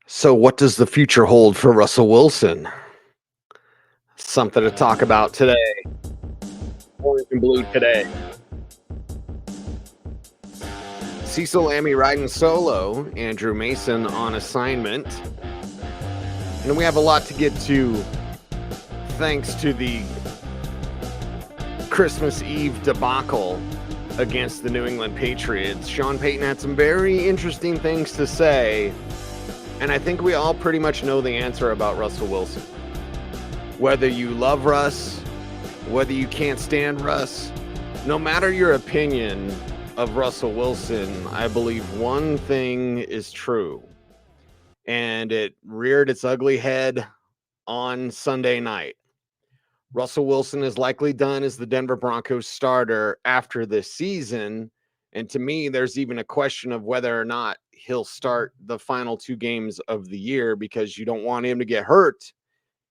So, what does the future hold for Russell Wilson? Something to talk about today. Orange and blue today. Cecil Lammey riding solo, Andrew Mason on assignment. And we have a lot to get to thanks to the Christmas Eve debacle against the New England Patriots. Sean Payton had some very interesting things to say, and I think we all pretty much know the answer about Russell Wilson. Whether you love Russ, whether you can't stand Russ, no matter your opinion of Russell Wilson, I believe one thing is true. And it reared its ugly head on Sunday night. Russell Wilson is likely done as the Denver Broncos starter after this season. And to me, there's even a question of whether or not he'll start the final two games of the year, because you don't want him to get hurt.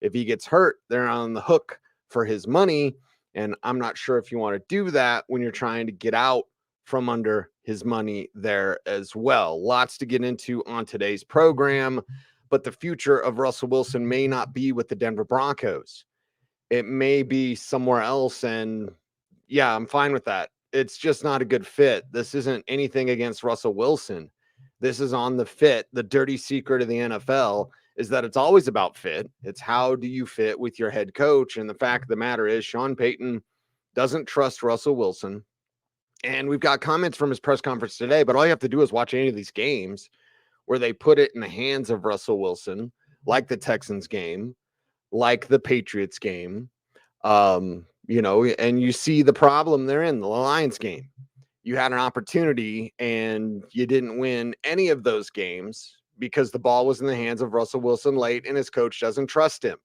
If he gets hurt, they're on the hook for his money. And I'm not sure if you want to do that when you're trying to get out from under his money there as well. Lots to get into on today's program, but the future of Russell Wilson may not be with the Denver Broncos. It may be somewhere else. And yeah, I'm fine with that. It's just not a good fit. This isn't anything against Russell Wilson. This is on the fit. The dirty secret of the NFL is that it's always about fit. It's how do you fit with your head coach? And the fact of the matter is Sean Payton doesn't trust Russell Wilson. And we've got comments from his press conference today, but all you have to do is watch any of these games where they put it in the hands of Russell Wilson, like the Texans game, like the Patriots game, and you see the problem they're in, the Lions game. You had an opportunity and you didn't win any of those games because the ball was in the hands of Russell Wilson late and his coach doesn't trust him.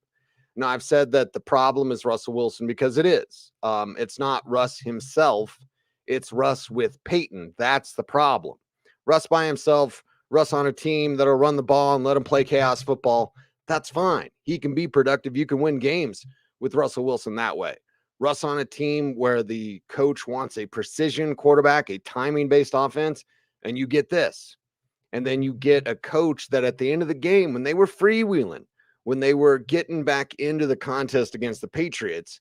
Now, I've said that the problem is Russell Wilson because it is. It's not Russ himself. It's Russ with Payton. That's the problem. Russ by himself, Russ on a team that'll run the ball and let him play chaos football, that's fine. He can be productive. You can win games with Russell Wilson that way. Russ on a team where the coach wants a precision quarterback, a timing-based offense, and you get this. And then you get a coach that at the end of the game, when they were freewheeling, when they were getting back into the contest against the Patriots,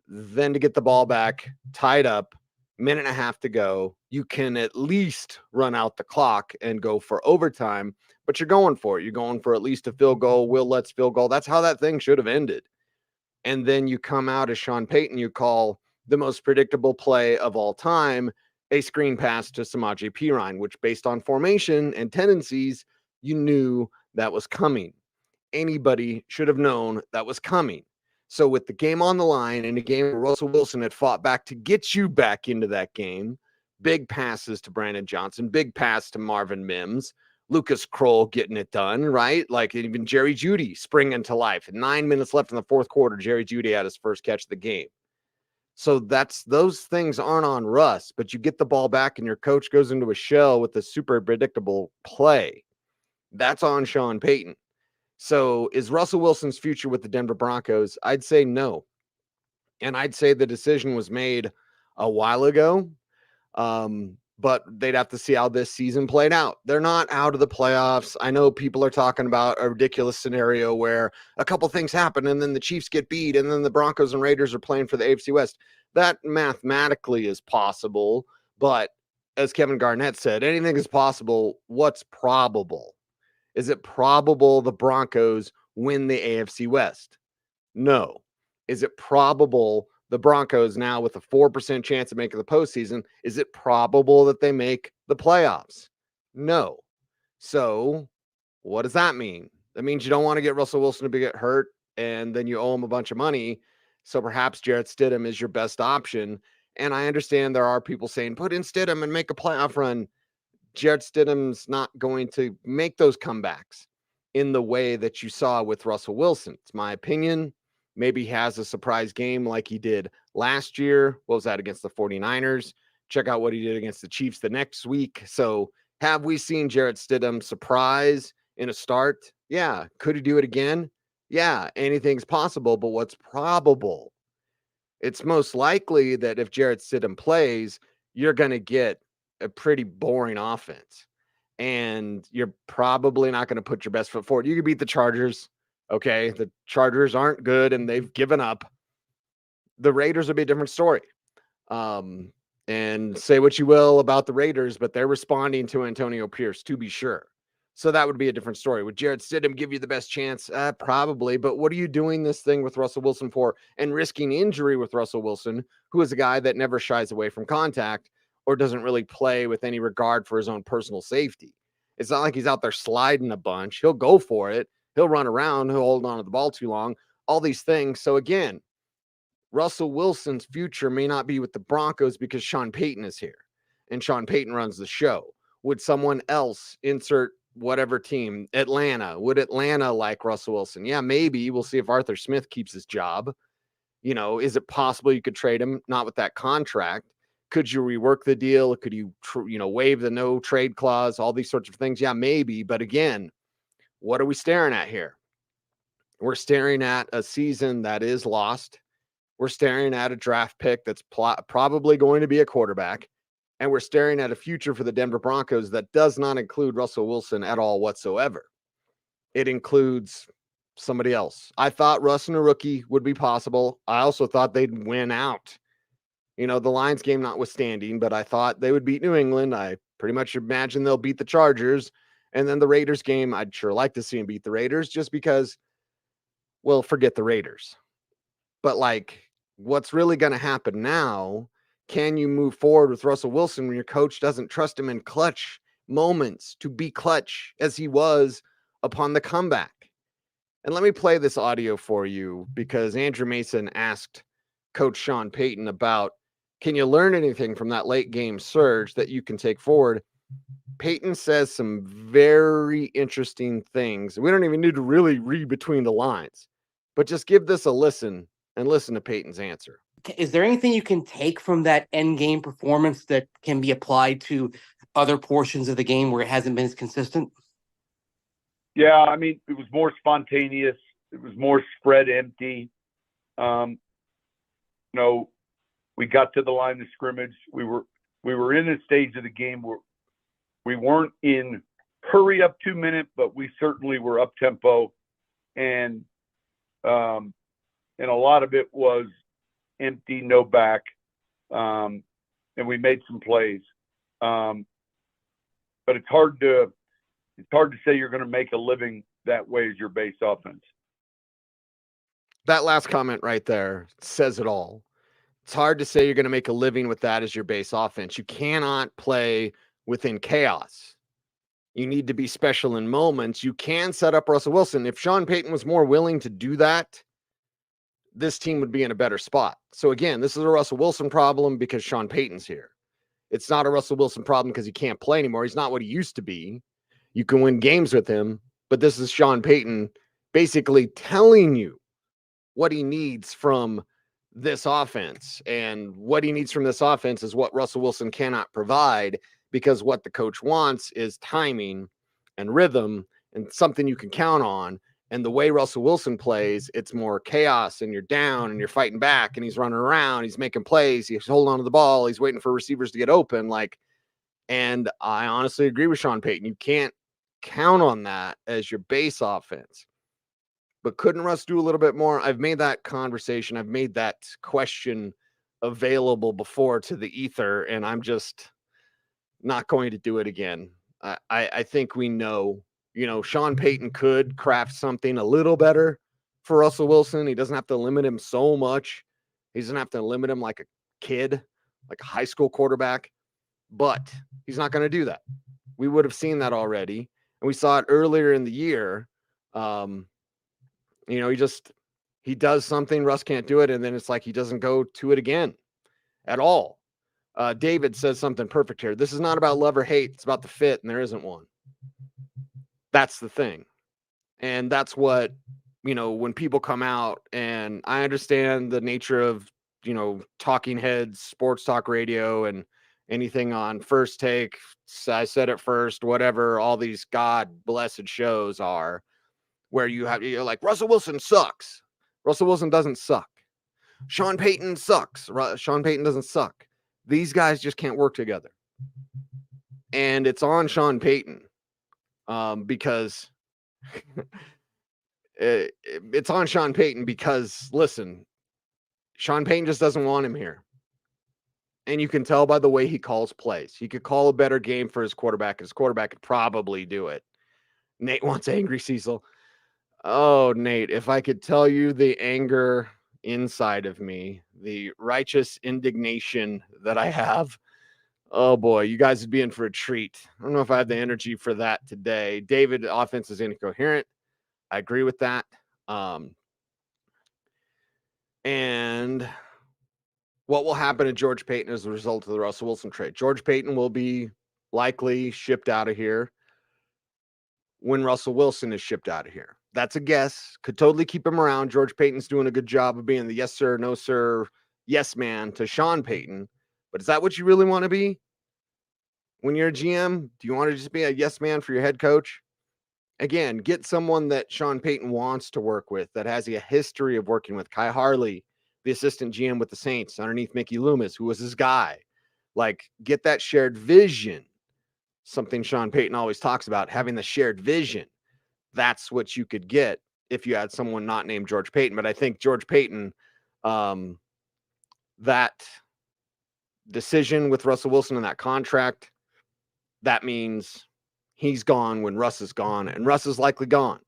then to get the ball back, tied up, minute and a half to go, you can at least run out the clock and go for overtime, but you're going for it. You're going for at least a field goal. Will Lutz field goal. That's how that thing should have ended. And then you come out as Sean Payton, you call the most predictable play of all time a screen pass to Samaje Perine, which based on formation and tendencies, you knew that was coming. Anybody should have known that was coming. So with the game on the line and a game where Russell Wilson had fought back to get you back into that game, big passes to Brandon Johnson, big pass to Marvin Mims, Lucas Kroll getting it done, right? Like even Jerry Jeudy springing to life. 9 minutes left in the fourth quarter, Jerry Jeudy had his first catch of the game. So those things aren't on Russ, but you get the ball back and your coach goes into a shell with a super predictable play. That's on Sean Payton. So is Russell Wilson's future with the Denver Broncos? I'd say no. And I'd say the decision was made a while ago. But they'd have to see how this season played out. They're not out of the playoffs. I know people are talking about a ridiculous scenario where a couple things happen and then the Chiefs get beat and then the Broncos and Raiders are playing for the AFC West. That mathematically is possible. But as Kevin Garnett said, anything is possible. What's probable? Is it probable the Broncos win the AFC West? No. Is it probable the Broncos now with a 4% chance of making the postseason, is it probable that they make the playoffs? No. So what does that mean? That means you don't want to get Russell Wilson to get hurt and then you owe him a bunch of money. So perhaps Jarrett Stidham is your best option. And I understand there are people saying, put in Stidham and make a playoff run. Jarrett Stidham's not going to make those comebacks in the way that you saw with Russell Wilson. It's my opinion. Maybe he has a surprise game like he did last year. What was that, against the 49ers? Check out what he did against the Chiefs the next week. So have we seen Jarrett Stidham surprise in a start? Yeah. Could he do it again? Yeah. Anything's possible, but what's probable? It's most likely that if Jarrett Stidham plays, you're going to get a pretty boring offense. and you're probably not going to put your best foot forward. You could beat the Chargers. Okay. The Chargers aren't good and they've given up. The Raiders would be a different story. And say what you will about the Raiders, but they're responding to Antonio Pierce, to be sure. So that would be a different story. Would Jarrett Stidham give you the best chance? Probably. But what are you doing this thing with Russell Wilson for, and risking injury with Russell Wilson, who is a guy that never shies away from contact or doesn't really play with any regard for his own personal safety? It's not like he's out there sliding a bunch. He'll go for it. He'll run around. He'll hold on to the ball too long. All these things. So again, Russell Wilson's future may not be with the Broncos because Sean Payton is here and Sean Payton runs the show. Would someone else, insert whatever team, Atlanta, would Atlanta like Russell Wilson? Yeah, maybe. We'll see if Arthur Smith keeps his job. You know, is it possible you could trade him? Not with that contract. Could you rework the deal? Could you, waive the no trade clause? All these sorts of things. Yeah, maybe. But again, what are we staring at here? We're staring at a season that is lost. We're staring at a draft pick that's probably going to be a quarterback. And we're staring at a future for the Denver Broncos that does not include Russell Wilson at all whatsoever. It includes somebody else. I thought Russ and a rookie would be possible. I also thought they'd win out. The Lions game notwithstanding, but I thought they would beat New England. I pretty much imagine they'll beat the Chargers. And then the Raiders game, I'd sure like to see them beat the Raiders just because, well, forget the Raiders. But what's really going to happen now? Can you move forward with Russell Wilson when your coach doesn't trust him in clutch moments to be clutch as he was upon the comeback? And let me play this audio for you because Andrew Mason asked Coach Sean Payton about, can you learn anything from that late game surge that you can take forward? Payton says some very interesting things. We don't even need to really read between the lines, but just give this a listen and listen to Payton's answer. Is there anything you can take from that end game performance that can be applied to other portions of the game where it hasn't been as consistent? Yeah, I mean, it was more spontaneous. It was more spread empty. We got to the line of scrimmage. We were in a stage of the game where we weren't in hurry up 2 minute, but we certainly were up tempo, and a lot of it was empty, no back, and we made some plays. But it's hard to say you're going to make a living that way as your base offense. That last comment right there says it all. It's hard to say you're going to make a living with that as your base offense. You cannot play within chaos. You need to be special in moments. You can set up Russell Wilson. If Sean Payton was more willing to do that, this team would be in a better spot. So again, this is a Russell Wilson problem because Sean Payton's here. It's not a Russell Wilson problem because he can't play anymore. He's not what he used to be. You can win games with him, but this is Sean Payton basically telling you what he needs from this offense. And what he needs from this offense is what Russell Wilson cannot provide, because what the coach wants is timing and rhythm and something you can count on. And the way Russell Wilson plays, it's more chaos, and you're down and you're fighting back, and he's running around, he's making plays, he's holding on to the ball, he's waiting for receivers to get open. And I honestly agree with Sean Payton. You can't count on that as your base offense. But couldn't Russ do a little bit more? I've made that conversation, I've made that question available before to the ether, and I'm just not going to do it again. I think we know, Sean Payton could craft something a little better for Russell Wilson. He doesn't have to limit him so much. He doesn't have to limit him like a kid, like a high school quarterback, but he's not going to do that. We would have seen that already. And we saw it earlier in the year. He does something, Russ can't do it. And then it's like, he doesn't go to it again at all. David says something perfect here. This is not about love or hate. It's about the fit, and there isn't one. That's the thing. And that's what, when people come out, and I understand the nature of, talking heads, sports talk radio, and anything on First Take, I Said It First, whatever, all these God blessed shows are, where you're like, Russell Wilson sucks. Russell Wilson doesn't suck. Sean Payton sucks. Sean Payton doesn't suck. These guys just can't work together. And it's on Sean Payton because it's on Sean Payton because, listen, Sean Payton just doesn't want him here. And you can tell by the way he calls plays. He could call a better game for his quarterback. His quarterback could probably do it. Nate wants angry Cecil. Oh, Nate, if I could tell you the anger inside of me, the righteous indignation that I have, oh boy, you guys would be in for a treat. I don't know if I have the energy for that today. David, offense is incoherent. I agree with that. And what will happen to George Paton as a result of the Russell Wilson trade? George Paton will be likely shipped out of here when Russell Wilson is shipped out of here. That's a guess. Could totally keep him around. George Paton's doing a good job of being the yes sir, no sir, yes man to Sean Payton. But is that what you really want to be? When you're a GM, do you want to just be a yes man for your head coach? Again, get someone that Sean Payton wants to work with, that has a history of working with. Kai Harley, the assistant GM with the Saints underneath Mickey Loomis, who was his guy. Like, get that shared vision. Something Sean Payton always talks about, having the shared vision. That's what you could get if you had someone not named George Paton. But I think George Paton, that decision with Russell Wilson and that contract, that means he's gone when Russ is gone, and Russ is likely gone.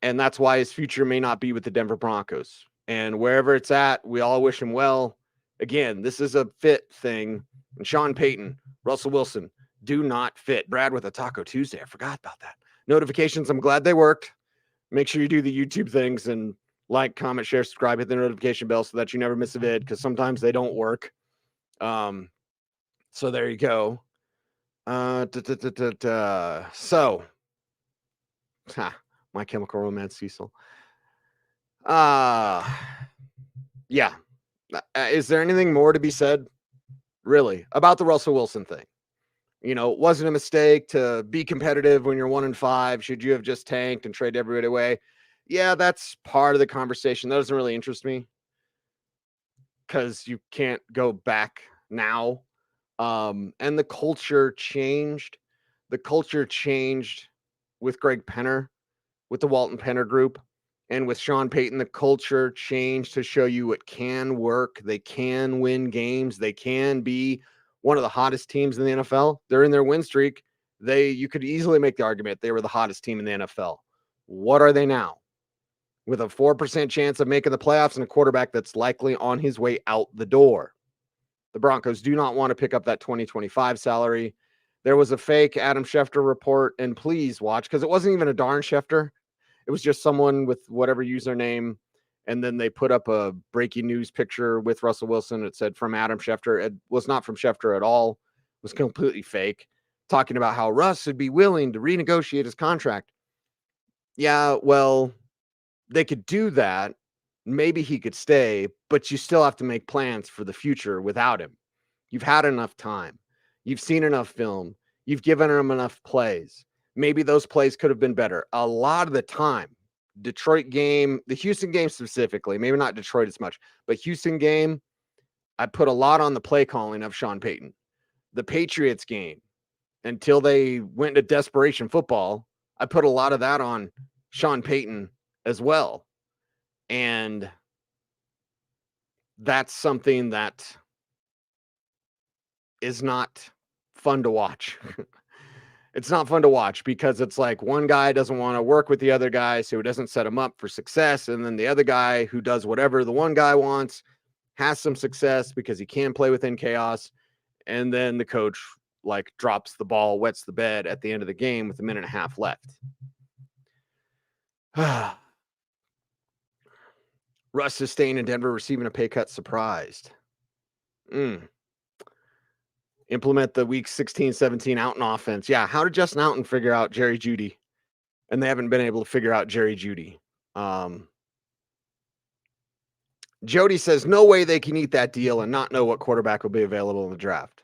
And that's why his future may not be with the Denver Broncos. And wherever it's at, we all wish him well. Again, this is a fit thing. And Sean Payton, Russell Wilson, do not fit. Brad with a Taco Tuesday. I forgot about that. Notifications, I'm glad they worked. Make sure you do the YouTube things and like, comment, share, subscribe, hit the notification bell so that you never miss a vid, because sometimes they don't work. So there you go. So, My Chemical Romance, Cecil. Yeah. Is there anything more to be said, really, about the Russell Wilson thing? You know, it wasn't a mistake to be competitive when you're 1-5. Should you have just tanked and traded everybody away? Yeah, that's part of the conversation. That doesn't really interest me because you can't go back now. And the culture changed. The culture changed with Greg Penner, with the Walton-Penner Group, and with Sean Payton. The culture changed to show you it can work. They can win games. They can be one of the hottest teams in the NFL. They're in their win streak. You could easily make the argument they were the hottest team in the NFL. What are they now? With a 4% chance of making the playoffs and a quarterback that's likely on his way out the door. The Broncos do not want to pick up that 2025 salary. There was a fake Adam Schefter report, and please watch, because it wasn't even a darn Schefter. It was just someone with whatever username, and then they put up a breaking news picture with Russell Wilson. It said from Adam Schefter. It was not from Schefter at all. It was completely fake, talking about how Russ would be willing to renegotiate his contract. Yeah, well, they could do that. Maybe he could stay, but you still have to make plans for the future without him. You've had enough time. You've seen enough film. You've given him enough plays. Maybe those plays could have been better. A lot of the time, Detroit game, the Houston game specifically, maybe not Detroit as much, but Houston game, I put a lot on the play calling of Sean Payton. The Patriots game, until they went into desperation football, I put a lot of that on Sean Payton as well. And that's something that is not fun to watch. It's not fun to watch because it's like one guy doesn't want to work with the other guy, so he doesn't set him up for success. And then the other guy who does whatever the one guy wants has some success because he can play within chaos. And then the coach like drops the ball, wets the bed at the end of the game with a minute and a half left. Russ is staying in Denver, receiving a pay cut, surprised. Implement the week 16-17 Outen offense. Yeah, how did Justin Outen figure out Jerry Jeudy? And they haven't been able to figure out Jerry Jeudy. Jody says, no way they can eat that deal and not know what quarterback will be available in the draft.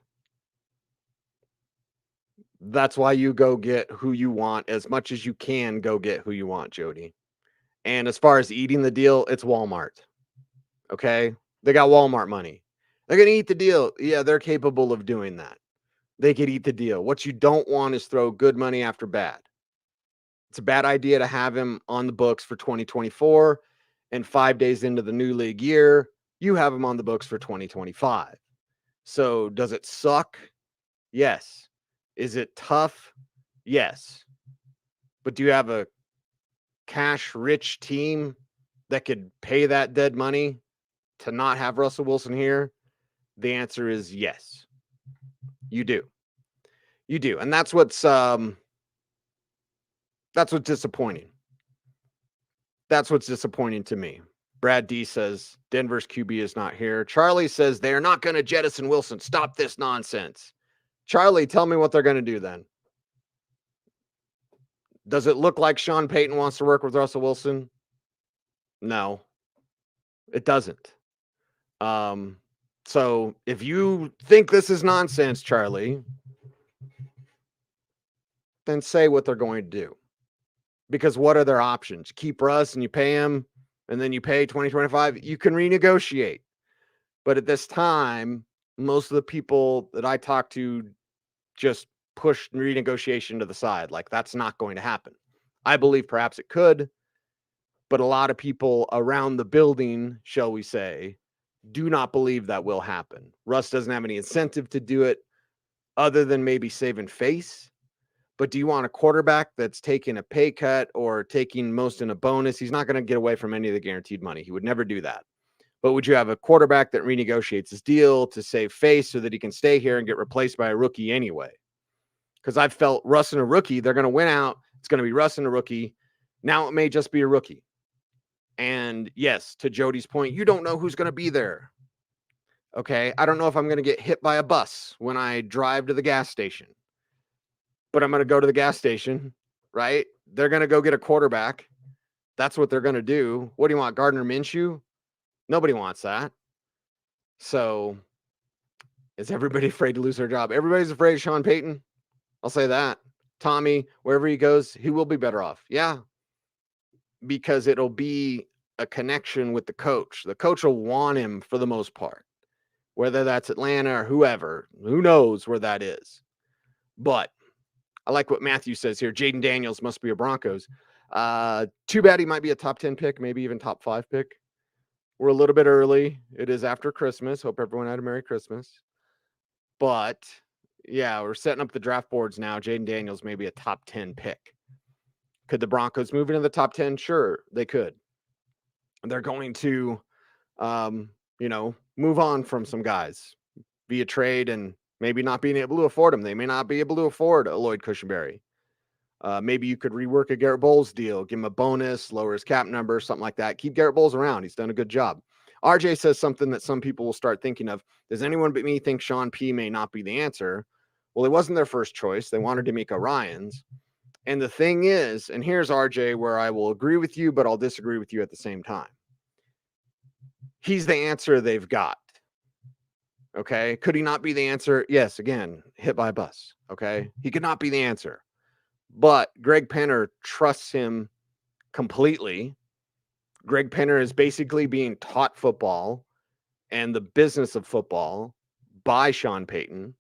That's why you go get who you want as much as you can go get who you want, Jody. And as far as eating the deal, it's Walmart. Okay? They got Walmart money. They're going to eat the deal. Yeah, they're capable of doing that. they could eat the deal. What you don't want is throw good money after bad. It's a bad idea to have him on the books for 2024, and 5 days into the new league year, you have him on the books for 2025. So does it suck? Yes. Is it tough? Yes. But do you have a cash-rich team that could pay that dead money to not have Russell Wilson here? The answer is yes. You do. You do. And that's what's disappointing. That's what's disappointing to me. Brad D says Denver's QB is not here. Charlie says they are not going to jettison Wilson. Stop this nonsense. Charlie, tell me what they're going to do then. Does it look like Sean Payton wants to work with Russell Wilson? No, it doesn't. So if you think this is nonsense, Charlie, then say what they're going to do. Because what are their options? Keep Russ and you pay him, and then you pay 2025. You can renegotiate. But at this time, most of the people that I talk to just push renegotiation to the side. Like, that's not going to happen. I believe perhaps it could, but a lot of people around the building, shall we say, do not believe that will happen. Russ doesn't have any incentive to do it other than maybe saving face. But do you want a quarterback that's taking a pay cut or taking most in a bonus? He's not going to get away from any of the guaranteed money. He would never do that. But would you have a quarterback that renegotiates his deal to save face so that he can stay here and get replaced by a rookie anyway? Because I've felt Russ and a rookie, they're going to win out. It's going to be Russ and a rookie. Now it may just be a rookie. And yes, to Jody's point, you don't know who's going to be there. Okay, I don't know if I'm going to get hit by a bus when I drive to the gas station. But I'm going to go to the gas station, right? They're going to go get a quarterback. That's what they're going to do. What do you want, Gardner Minshew? Nobody wants that. So is everybody afraid to lose their job? Everybody's afraid of Sean Payton. I'll say that. Tommy, wherever he goes, he will be better off. Yeah, because it'll be a connection with the coach. The coach will want him for the most part, whether that's Atlanta or whoever. Who knows where that is? But I like what Matthew says here. Jaden Daniels must be a Broncos. Too bad he might be a top 10 pick, maybe even top 5 pick. We're a little bit early. It is after Christmas. Hope everyone had a Merry Christmas. But, yeah, we're setting up the draft boards now. Jaden Daniels may be a top 10 pick. Could the Broncos move into the top 10? Sure, they could. They're going to, move on from some guys via trade and maybe not being able to afford them. They may not be able to afford a Lloyd Cushenberry. Maybe you could rework a Garett Bolles deal, give him a bonus, lower his cap number, something like that. Keep Garett Bolles around. He's done a good job. RJ says something that some people will start thinking of. Does anyone but me think Sean P may not be the answer? Well, it wasn't their first choice. They wanted D'Amico Ryans. And the thing is, and here's RJ where I will agree with you, but I'll disagree with you at the same time. He's the answer they've got. Okay. Could he not be the answer? Yes. Again, hit by a bus. Okay. He could not be the answer, but Greg Penner trusts him completely. Greg Penner is basically being taught football and the business of football by Sean Payton.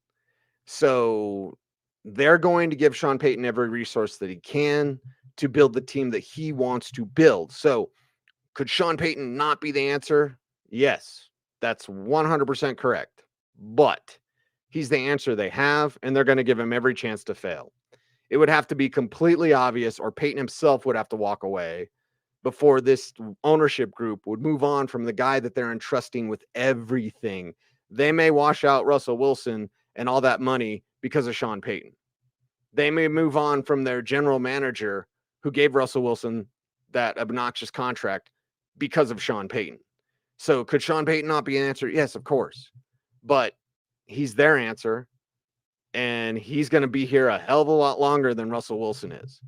So they're going to give Sean Payton every resource that he can to build the team that he wants to build. So could Sean Payton not be the answer? Yes, that's 100% correct. But he's the answer they have, and they're going to give him every chance to fail. It would have to be completely obvious, or Payton himself would have to walk away before this ownership group would move on from the guy that they're entrusting with everything. They may wash out Russell Wilson and all that money because of Sean Payton. They may move on from their general manager who gave Russell Wilson that obnoxious contract because of Sean Payton. So could Sean Payton not be an answer? Yes, of course. But he's their answer, and he's going to be here a hell of a lot longer than Russell Wilson is.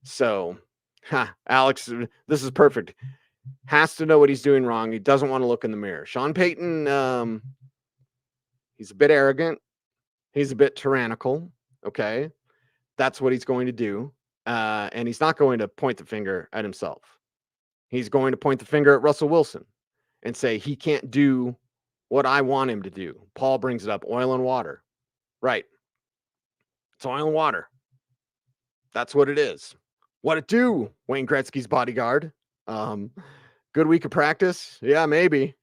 So, Alex, this is perfect. Has to know what he's doing wrong. He doesn't want to look in the mirror. Sean Payton, he's a bit arrogant. He's a bit tyrannical. Okay. That's what he's going to do. And he's not going to point the finger at himself. He's going to point the finger at Russell Wilson and say he can't do what I want him to do. Paul brings it up, oil and water. Right. It's oil and water. That's what it is. What it do, Wayne Gretzky's bodyguard? Good week of practice? Yeah, maybe.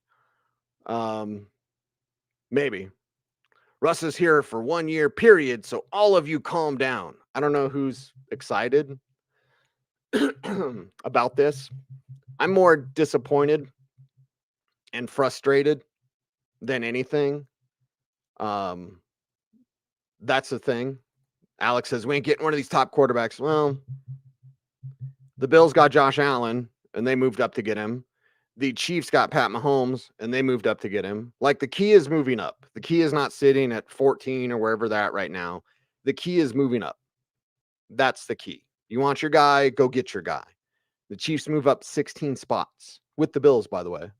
Maybe. Russ is here for 1 year period, so all of you calm down. I don't know who's excited about this. I'm more disappointed and frustrated than anything. That's the thing. Alex says, we ain't getting one of these top quarterbacks. Well, the Bills got Josh Allen, and they moved up to get him. The Chiefs got Pat Mahomes, and they moved up to get him. Like, the key is moving up. The key is not sitting at 14 or wherever they're at right now. The key is moving up. That's the key. You want your guy, go get your guy. The Chiefs move up 16 spots with the Bills, by the way.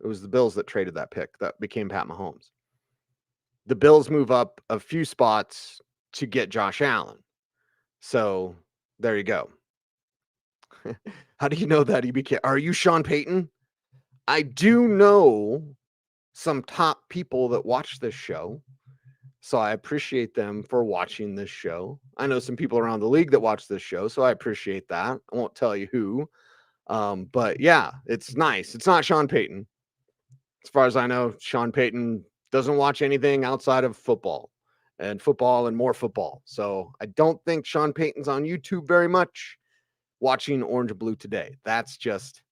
It was the Bills that traded that pick that became Pat Mahomes. The Bills move up a few spots to get Josh Allen. So there you go. How do you know that he became? Are you Sean Payton? I do know some top people that watch this show, so I appreciate them for watching this show. I know some people around the league that watch this show, so I appreciate that. I won't tell you who, but yeah, it's nice. It's not Sean Payton. As far as I know, Sean Payton doesn't watch anything outside of football and more football. So I don't think Sean Payton's on YouTube very much watching Orange and Blue Today. That's just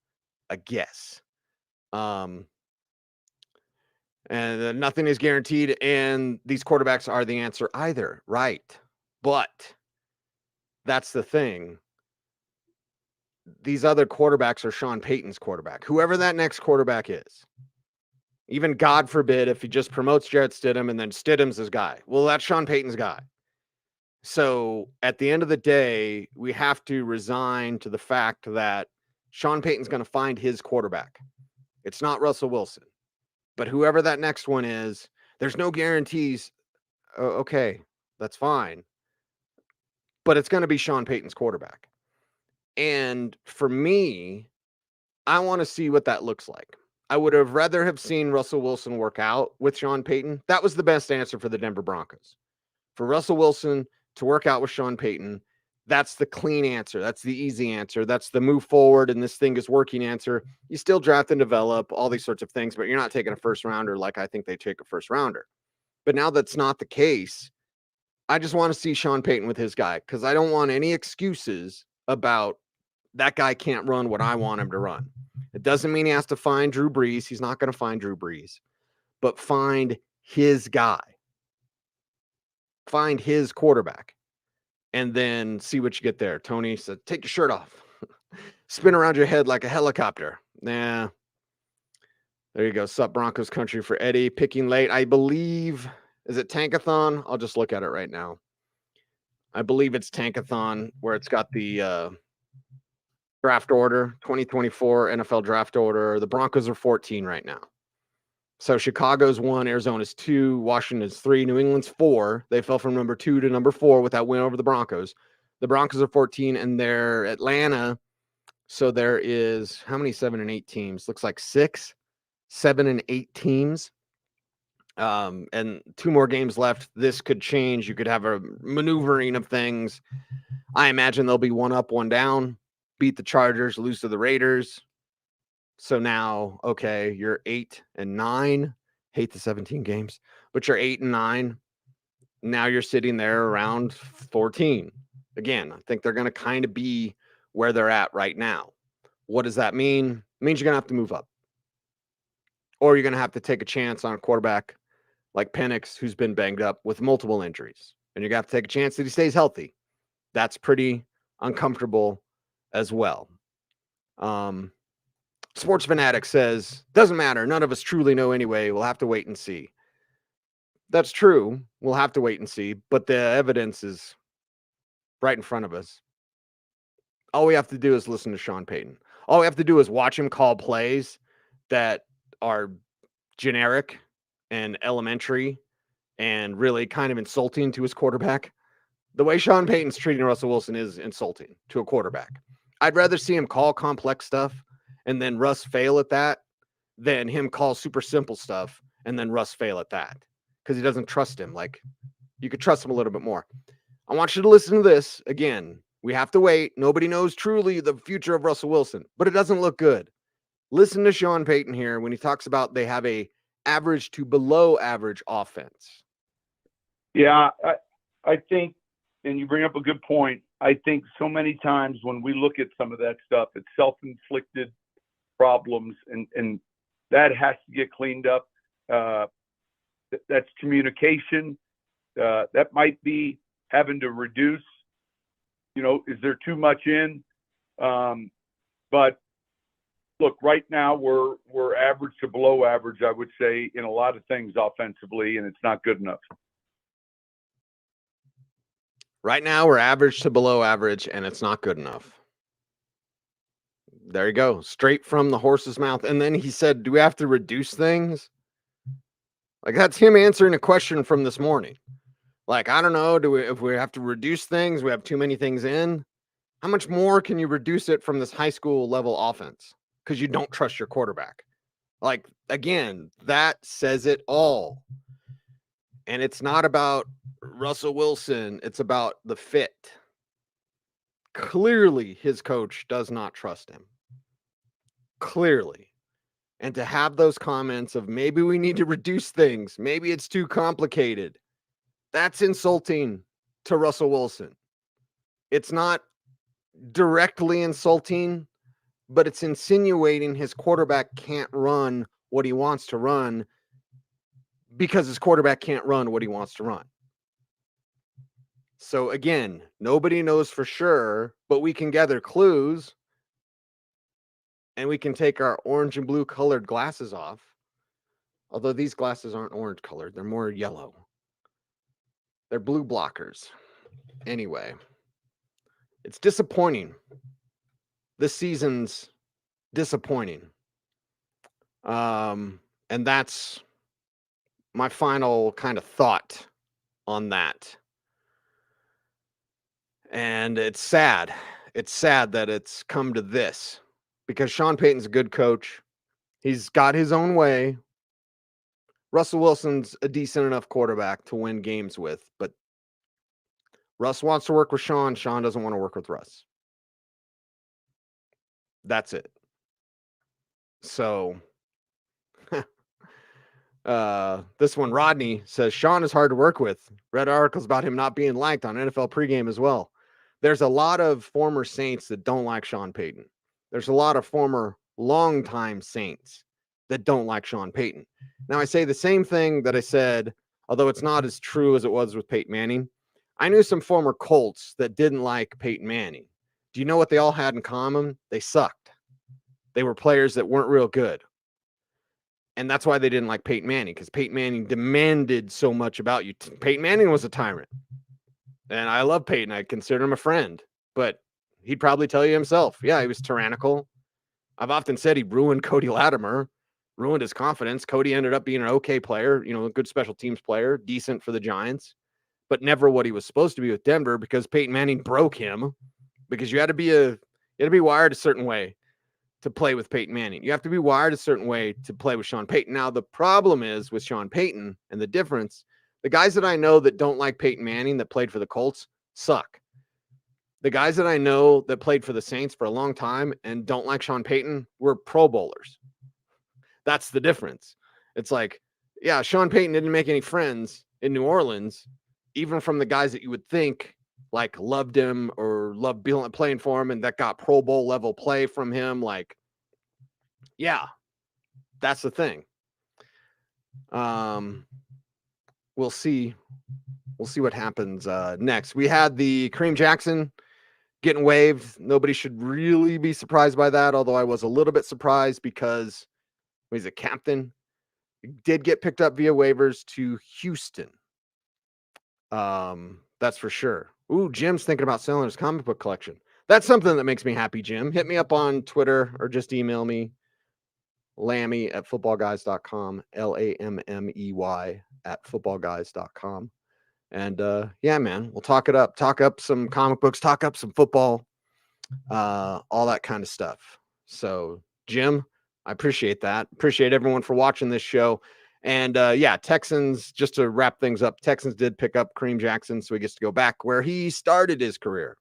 a guess. And nothing is guaranteed, and these quarterbacks are the answer either, right? But that's the thing. These other quarterbacks are Sean Payton's quarterback, whoever that next quarterback is. Even God forbid if he just promotes Jarrett Stidham and then Stidham's his guy. Well, that's Sean Payton's guy. So at the end of the day, we have to resign to the fact that Sean Payton's going to find his quarterback. It's not Russell Wilson. But whoever that next one is, there's no guarantees. Okay, that's fine. But it's going to be Sean Payton's quarterback. And for me, I want to see what that looks like. I would have rather have seen Russell Wilson work out with Sean Payton. That was the best answer for the Denver Broncos. For Russell Wilson to work out with Sean Payton, that's the clean answer. That's the easy answer. That's the move forward and this thing is working answer. You still draft and develop all these sorts of things, but you're not taking a first rounder like I think they take a first rounder. But now that's not the case. I just want to see Sean Payton with his guy because I don't want any excuses about that guy can't run what I want him to run. It doesn't mean he has to find Drew Brees. He's not going to find Drew Brees, but find his guy. Find his quarterback. And then see what you get there. Tony said, take your shirt off. Spin around your head like a helicopter. Nah. There you go. Sup Broncos country for Eddie. Picking late. I believe, is it Tankathon? I'll just look at it right now. I believe it's Tankathon where it's got the draft order, 2024 NFL draft order. The Broncos are 14 right now. So Chicago's 1, Arizona's 2, Washington's 3, New England's 4. They fell from number 2 to number 4 with that win over the Broncos. The Broncos are 14, and they're Atlanta. So there is, how many 7 and 8 teams? Looks like 6, 7 and 8 teams. And 2 more games left. This could change. You could have a maneuvering of things. I imagine they'll be 1 up, 1 down. Beat the Chargers, lose to the Raiders. So now, okay, you're 8 and 9. Hate the 17 games, but you're 8 and 9. Now you're sitting there around 14. Again, I think they're going to kind of be where they're at right now. What does that mean? It means you're going to have to move up. Or you're going to have to take a chance on a quarterback like Penix, who's been banged up with multiple injuries. And you're going to have to take a chance that he stays healthy. That's pretty uncomfortable as well. Sports Fanatic says, doesn't matter. None of us truly know anyway. We'll have to wait and see. That's true. We'll have to wait and see. But the evidence is right in front of us. All we have to do is listen to Sean Payton. All we have to do is watch him call plays that are generic and elementary and really kind of insulting to his quarterback. The way Sean Payton's treating Russell Wilson is insulting to a quarterback. I'd rather see him call complex stuff and then Russ fail at that than him call super simple stuff and then Russ fail at that because he doesn't trust him like You could trust him a little bit more. I want you to listen to this again. We have to wait. Nobody knows truly the future of Russell Wilson, but it doesn't look good. Listen to Sean Payton here when he talks about they have a average to below average offense. Yeah, I think, and you bring up a good point. I think so many times when we look at some of that stuff, it's self-inflicted problems, and that has to get cleaned up. That's communication. That might be having to reduce. Is there too much in? But look, right now we're average to below average, I would say, in a lot of things offensively, and it's not good enough. Right now, we're average to below average, and it's not good enough. There you go. Straight from the horse's mouth. And then he said, do we have to reduce things? Like, that's him answering a question from this morning. Like, I don't know. If we have to reduce things, we have too many things in. How much more can you reduce it from this high school level offense? Because you don't trust your quarterback. Like, again, that says it all. And it's not about Russell Wilson. It's about the fit. Clearly, his coach does not trust him. Clearly. And to have those comments of maybe we need to reduce things, maybe it's too complicated, that's insulting to Russell Wilson. It's not directly insulting, but it's insinuating his quarterback can't run what he wants to run because his quarterback can't run what he wants to run. So again, nobody knows for sure, but we can gather clues and we can take our orange and blue colored glasses off. Although these glasses aren't orange colored, they're more yellow. They're blue blockers. Anyway, it's disappointing. This season's disappointing. And that's my final kind of thought on that. And it's sad. It's sad that it's come to this because Sean Payton's a good coach. He's got his own way. Russell Wilson's a decent enough quarterback to win games with, but Russ wants to work with Sean. Sean doesn't want to work with Russ. That's it. So this one, Rodney says, Sean is hard to work with. Read articles about him not being liked on NFL pregame as well. There's a lot of former Saints that don't like Sean Payton. There's a lot of former longtime Saints that don't like Sean Payton. Now, I say the same thing that I said, although it's not as true as it was with Peyton Manning. I knew some former Colts that didn't like Peyton Manning. Do you know what they all had in common? They sucked. They were players that weren't real good. And that's why they didn't like Peyton Manning, because Peyton Manning demanded so much about you. Peyton Manning was a tyrant. And I love Peyton. I consider him a friend. But he'd probably tell you himself, yeah, he was tyrannical. I've often said he ruined Cody Latimer, ruined his confidence. Cody ended up being an okay player, a good special teams player, decent for the Giants, but never what he was supposed to be with Denver because Peyton Manning broke him because you had to be wired a certain way to play with Peyton Manning. You have to be wired a certain way to play with Sean Payton. Now, the problem is with Sean Payton and the difference, the guys that I know that don't like Peyton Manning that played for the Colts suck. The guys that I know that played for the Saints for a long time and don't like Sean Payton were Pro Bowlers. That's the difference. It's like, yeah, Sean Payton didn't make any friends in New Orleans, even from the guys that you would think like loved him or loved playing for him and that got Pro Bowl level play from him. Like, yeah, that's the thing. We'll see. We'll see what happens next. We had the Kareem Jackson getting waived. Nobody should really be surprised by that, although I was a little bit surprised because he's a captain. He did get picked up via waivers to Houston. That's for sure. Ooh, Jim's thinking about selling his comic book collection. That's something that makes me happy, Jim. Hit me up on Twitter or just email me, Lammey@footballguys.com, Lammey @footballguys.com. And yeah, man, we'll talk it up. Talk up some comic books, talk up some football, all that kind of stuff. So, Jim, I appreciate that. Appreciate everyone for watching this show. And yeah, Texans, just to wrap things up, Texans did pick up Kareem Jackson, so he gets to go back where he started his career.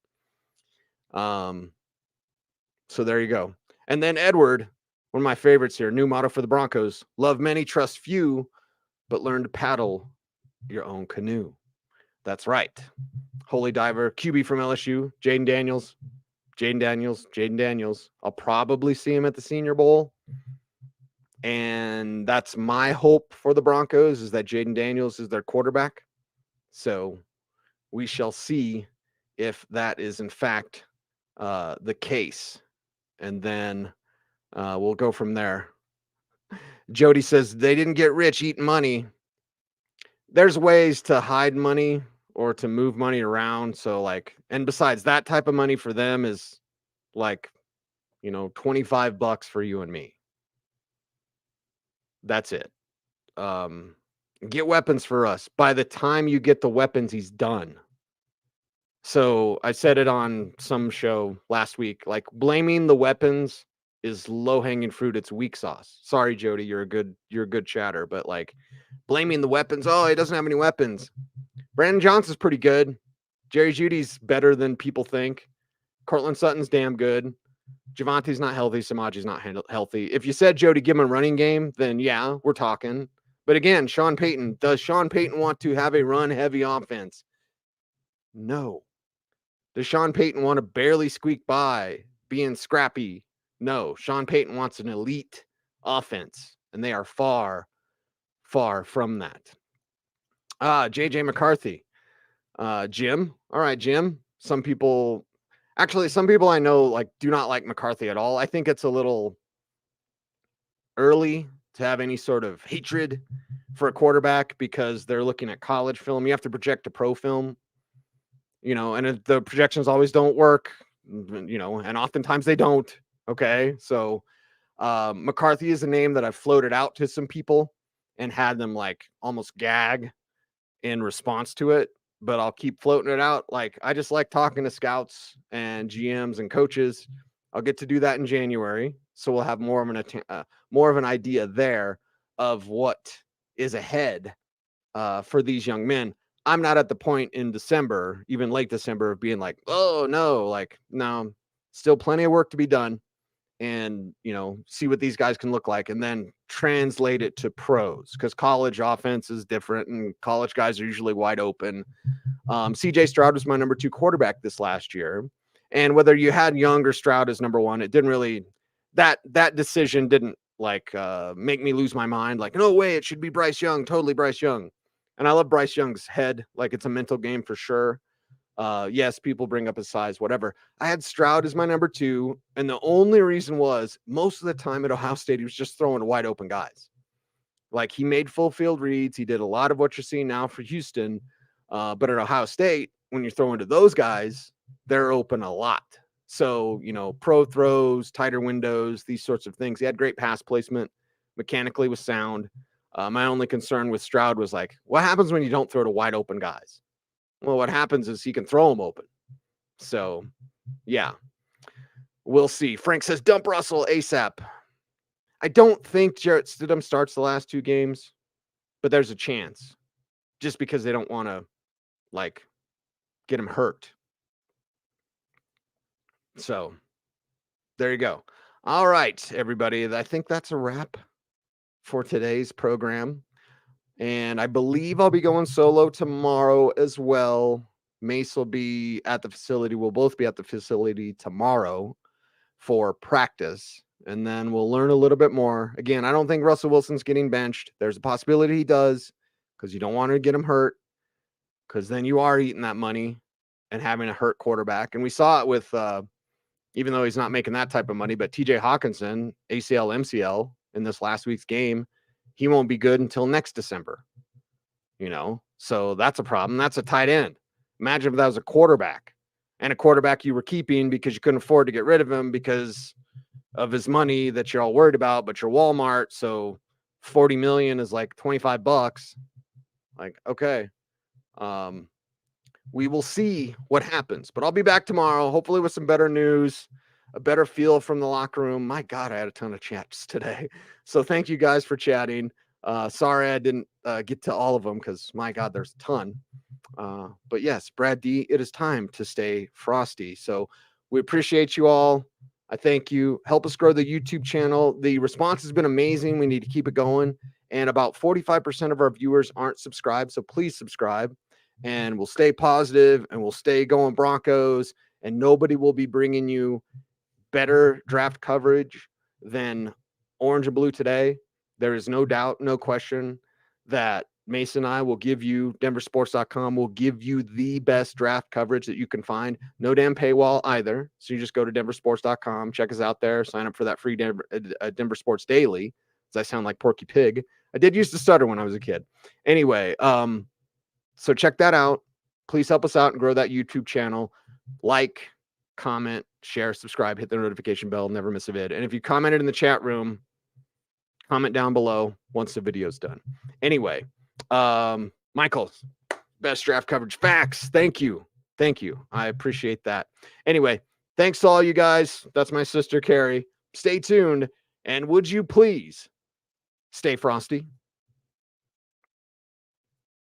So there you go. And then Edward, one of my favorites here, new motto for the Broncos: love many, trust few, but learn to paddle your own canoe. That's right. Holy diver, QB from LSU, Jaden Daniels. I'll probably see him at the Senior Bowl. And that's my hope for the Broncos, is that Jaden Daniels is their quarterback. So we shall see if that is in fact the case. And then we'll go from there. Jody says they didn't get rich eating money. There's ways to hide money or to move money around. So like, and besides, that type of money for them is like, $25 for you and me. That's it. Get weapons for us. By the time you get the weapons, he's done. So I said it on some show last week, like blaming the weapons is low-hanging fruit. It's weak sauce. Sorry, Jody, you're a good chatter, but like blaming the weapons. Oh, he doesn't have any weapons. Brandon Johnson's pretty good. Jerry Jeudy's better than people think. Courtland Sutton's damn good. Javonte's not healthy. Samaji's not healthy. If you said, Jody, give him a running game, then yeah, we're talking. But again, Sean Payton, does Sean Payton want to have a run-heavy offense? No. Does Sean Payton want to barely squeak by, being scrappy? No. Sean Payton wants an elite offense, and they are far, far from that. JJ McCarthy. Jim. All right, Jim. Some people I know like do not like McCarthy at all. I think it's a little early to have any sort of hatred for a quarterback because they're looking at college film. You have to project to pro film, and the projections always don't work, and oftentimes they don't. Okay. So McCarthy is a name that I've floated out to some people and had them like almost gag in response to it. But I'll keep floating it out. Like, I just like talking to scouts and GMs and coaches. I'll get to do that in January. So we'll have more of an idea there of what is ahead for these young men. I'm not at the point in December, even late December, of being like, oh no, no, still plenty of work to be done. And, see what these guys can look like and then translate it to pros, because college offense is different and college guys are usually wide open. CJ Stroud was my number 2 quarterback this last year. And whether you had Young or Stroud as number 1, it didn't really, that decision didn't make me lose my mind. Like, no way, it should be Bryce Young, totally Bryce Young. And I love Bryce Young's head. Like, it's a mental game for sure. Yes, people bring up his size, whatever. I had Stroud as my number 2, and the only reason was most of the time at Ohio State, he was just throwing to wide open guys. Like, he made full field reads. He did a lot of what you're seeing now for Houston. But at Ohio State, when you're throwing to those guys, they're open a lot. So, pro throws, tighter windows, these sorts of things. He had great pass placement, mechanically was sound. My only concern with Stroud was like, what happens when you don't throw to wide open guys? Well, what happens is he can throw them open. So, yeah, we'll see. Frank says, dump Russell ASAP. I don't think Jarrett Stidham starts the last 2 games, but there's a chance just because they don't want to, get him hurt. So, there you go. All right, everybody. I think that's a wrap for today's program. And I believe I'll be going solo tomorrow as well. Mace will be at the facility. We'll both be at the facility tomorrow for practice. And then we'll learn a little bit more. Again, I don't think Russell Wilson's getting benched. There's a possibility he does, because you don't want to get him hurt, because then you are eating that money and having a hurt quarterback. And we saw it with, even though he's not making that type of money, but TJ Hawkinson, ACL, MCL in this last week's game, he won't be good until next December, so that's a problem. That's a tight end. Imagine if that was a quarterback, and a quarterback you were keeping because you couldn't afford to get rid of him because of his money that you're all worried about, but you're Walmart. So 40 million is like $25. Like, okay. We will see what happens, but I'll be back tomorrow, hopefully with some better news, a better feel from the locker room. My God, I had a ton of chats today. So thank you guys for chatting. Sorry I didn't get to all of them because, my God, there's a ton. But yes, Brad D, it is time to stay frosty. So we appreciate you all. I thank you. Help us grow the YouTube channel. The response has been amazing. We need to keep it going. And about 45% of our viewers aren't subscribed. So please subscribe, and we'll stay positive and we'll stay going Broncos. And nobody will be bringing you better draft coverage than Orange and Blue today. There is no doubt, no question that Mason and I will give you, denversports.com will give you the best draft coverage that you can find. No damn paywall either. So you just go to denversports.com, check us out there, sign up for that free Denver Sports Daily. Does I sound like Porky Pig? I did used to stutter when I was a kid. Anyway, so check that out. Please help us out and grow that YouTube channel. Like, comment, share, subscribe, hit the notification bell, never miss a vid. And if you commented in the chat room, comment down below once the video's done. Anyway, Michael, best draft coverage facts. Thank you. I appreciate that. Anyway, thanks to all you guys. That's my sister Carrie. Stay tuned, and would you please stay frosty?